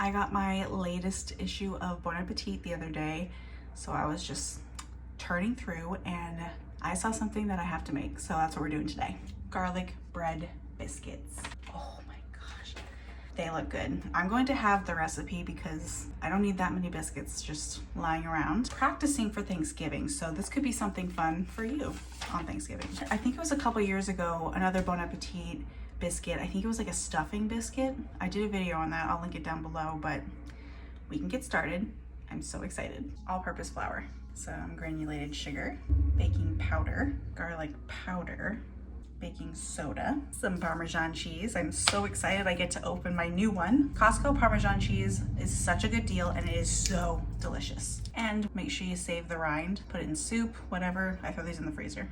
I got my latest issue of Bon Appetit the other day, so I was just turning through and I saw something that I have to make, so that's what we're doing today. Garlic bread biscuits. Oh my gosh, they look good. I'm going to have the recipe because I don't need that many biscuits just lying around. Practicing for Thanksgiving, so this could be something fun for you on Thanksgiving. I think it was a couple years ago, another Bon Appetit biscuit. I think it was like a stuffing biscuit. I did a video on that. I'll link it down below, but we can get started. I'm so excited. All-purpose flour, some granulated sugar, baking powder, garlic powder, baking soda, some Parmesan cheese. I'm so excited I get to open my new one. Costco Parmesan cheese is such a good deal and it is so delicious. And make sure you save the rind, put it in soup, whatever. I throw these in the freezer.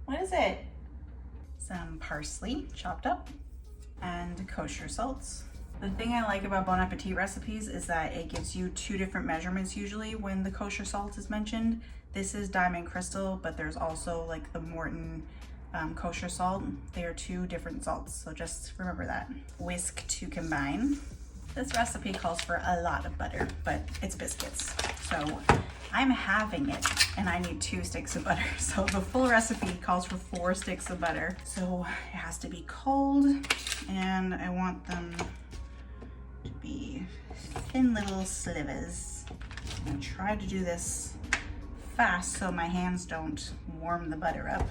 What is it? Some parsley chopped up and kosher salts. The thing I like about Bon Appetit recipes is that it gives you two different measurements usually when the kosher salt is mentioned. This is Diamond Crystal, but there's also like the Morton kosher salt. They are two different salts, so just remember that. Whisk to combine. This recipe calls for a lot of butter, but it's biscuits. So I'm having it and I need 2 sticks of butter. So the full recipe calls for 4 sticks of butter. So it has to be cold and I want them to be thin little slivers. I'm gonna try to do this fast so my hands don't warm the butter up.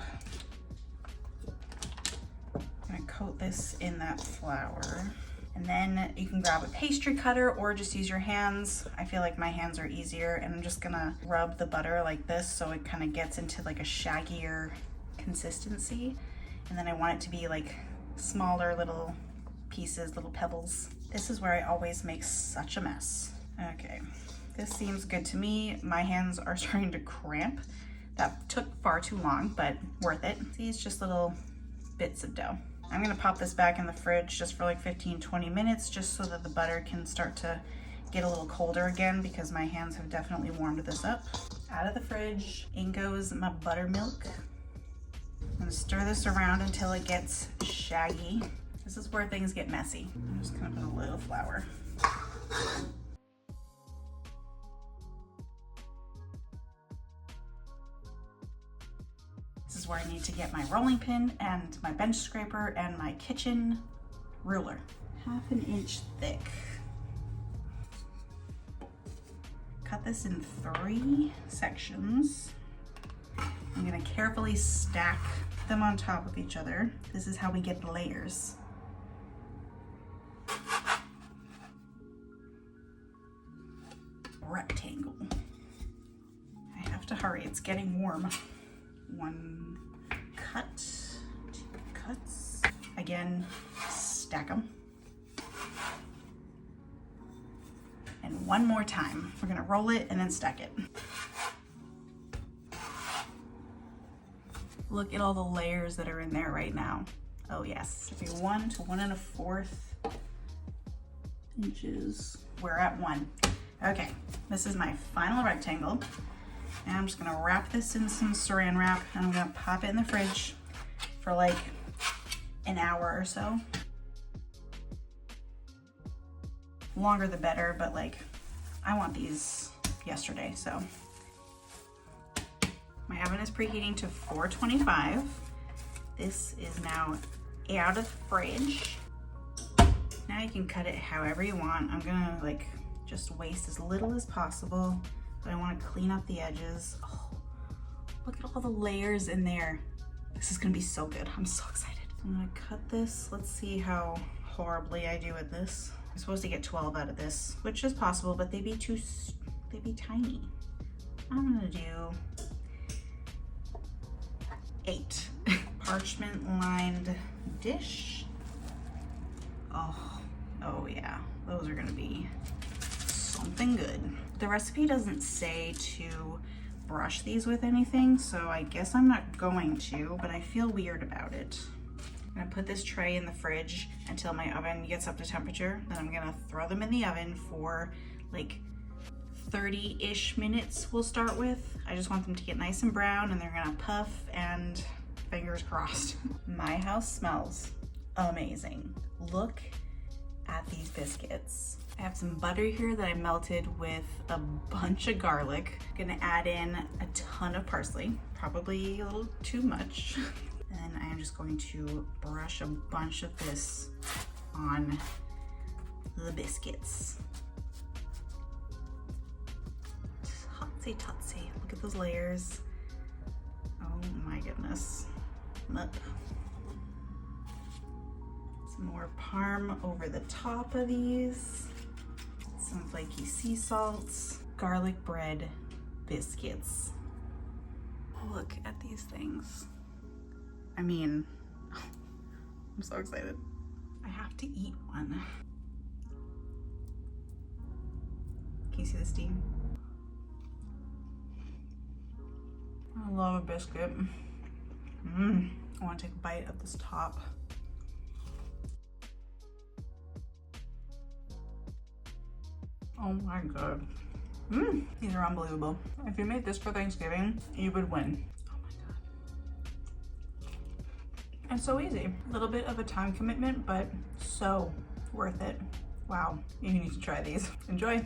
I'm gonna coat this in that flour. And then you can grab a pastry cutter or just use your hands. I feel like my hands are easier, and I'm just gonna rub the butter like this so it kind of gets into like a shaggier consistency. And then I want it to be like smaller little pieces, little pebbles. This is where I always make such a mess. Okay, this seems good to me. My hands are starting to cramp. That took far too long, but worth it. These just little bits of dough. I'm gonna pop this back in the fridge just for like 15-20 minutes just so that the butter can start to get a little colder again because my hands have definitely warmed this up. Out of the fridge, in goes my buttermilk. I'm gonna stir this around until it gets shaggy. This is where things get messy. I'm just gonna put a little flour. This is where I need to get my rolling pin and my bench scraper and my kitchen ruler. 1/2 inch thick. Cut this in 3 sections. I'm gonna carefully stack them on top of each other. This is how we get the layers. Rectangle. I have to hurry, it's getting warm. 1 cut, 2 cuts. Again, stack them. And one more time. We're gonna roll it and then stack it. Look at all the layers that are in there right now. Oh yes, it'll be 1 to 1 1/4 inches. We're at 1. Okay, this is my final rectangle. And I'm just gonna wrap this in some saran wrap and I'm gonna pop it in the fridge for like an hour or so. Longer the better, but like I want these yesterday, so. My oven is preheating to 425. This is now out of the fridge. Now you can cut it however you want. I'm gonna like just waste as little as possible. But I want to clean up the edges. Oh, look at all the layers in there. This is gonna be so good. I'm so excited. I'm gonna cut this. Let's see how horribly I do with this. I'm supposed to get 12 out of this, which is possible, but they'd be tiny. I'm gonna do 8. Parchment lined dish. Oh yeah, those are gonna be something good. The recipe doesn't say to brush these with anything, so I guess I'm not going to, but I feel weird about it. I'm gonna put this tray in the fridge until my oven gets up to temperature. Then I'm gonna throw them in the oven for like 30-ish minutes we'll start with. I just want them to get nice and brown and they're gonna puff and fingers crossed. My house smells amazing. Look at these biscuits. I have some butter here that I melted with a bunch of garlic. Gonna add in a ton of parsley, probably a little too much. And I am just going to brush a bunch of this on the biscuits. Totsy totsy, look at those layers. Oh my goodness. Up. Some more parm over the top of these. Some flaky sea salts. Garlic bread biscuits. Look at these things. I mean, I'm so excited. I have to eat one. Can you see the steam? I love a biscuit. I want to take a bite of this top. Oh my god. These are unbelievable. If you made this for Thanksgiving, you would win. Oh my god. It's so easy. A little bit of a time commitment, but so worth it. Wow, you need to try these. Enjoy.